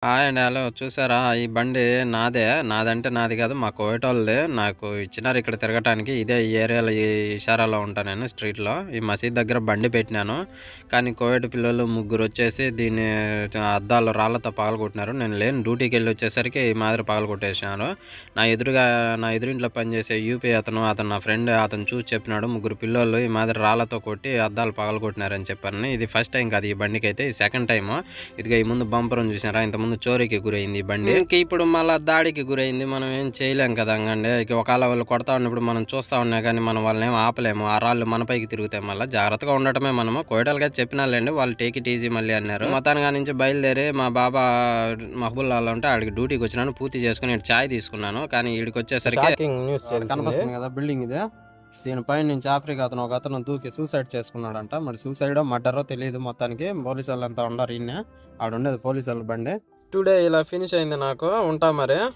Hi అండి. Hello. చూసారా? ఈ బండి నాదే. నాదంటే నాది కాదు. మా కోయటోళ్ళదే. నాకు ఇచ్చినారు ఇక్కడ తిరగటానికి. ఇదే ఈ ఏరియాలో ఈ ఇషారాలో ఉంటా నేను స్ట్రీట్‌లో. ఈ మసీద్ దగ్గర బండి పెట్టినాను. కానీ కోయట పిల్లోళ్ళు ముగ్గురొచ్చేసి దీన్ని అద్దాలు రాళ్ళతో పగలగొట్టినారు. నేను లేను. డ్యూటీకెళ్ళొచ్చేసరికి ఈ మాదిరి పగలగొట్టేసినారు. నా ఎదురింట్లో పనిచేసే యూపీ అతను నా ఫ్రెండ్. అతను చూసి చెప్పినాడు. ముగ్గురు పిల్లోళ్ళు ఈ మాదిరి రాళ్ళతో కొట్టి అద్దాలు పగలగొట్టినారని చెప్పని. ఇది ఫస్ట్ టైం కాదు ఈ బండికైతే. ఇది సెకండ్ టైము. ఇదిగో ఈ ముందు బంపర్ చూసారా? ఇంతకుముందు చోరీకి గురైంది ఈ బండి. ఇప్పుడు మళ్ళా దాడికి గురైంది. మనం ఏం చేయలేం కదా అండి. ఒకవేళ వాళ్ళు కొడతా ఉన్నప్పుడు మనం చూస్తా ఉన్నా కానీ మనం వాళ్ళని ఏం ఆపలేము. ఆ రాళ్ళు మన పైకి తిరుగుతాయి. మళ్ళీ జాగ్రత్తగా ఉండటమే మనము. కోయటాలుగా చెప్పినాలేండి, వాళ్ళు టేక్ ఇట్ ఈజీ మళ్ళీ అన్నారు. మొత్తానికి నుంచి బయలుదేరి మా బాబా మహబూబ్లాలో ఉంటే ఆడికి డ్యూటీకి వచ్చినాను. పూర్తి చేసుకుని ఇటు ఛాయ్ తీసుకున్నాను. కానీ ఈడికి వచ్చేసరికి కనిపిస్తుంది కదా బిల్డింగ్ ఇదే. దీనిపై నుంచి ఆఫ్రికా ఒక అతను దూకి సూసైడ్ చేసుకున్నాడంట. మరి సూసైడో మర్డరో తెలియదు. మొత్తానికి పోలీసు వాళ్ళంతా ఉండరు. ఈయన ఆడుండేది పోలీసు వాళ్ళ బండి. టుడే ఇలా ఫినిష్ అయింది నాకు. ఉంటా మరి.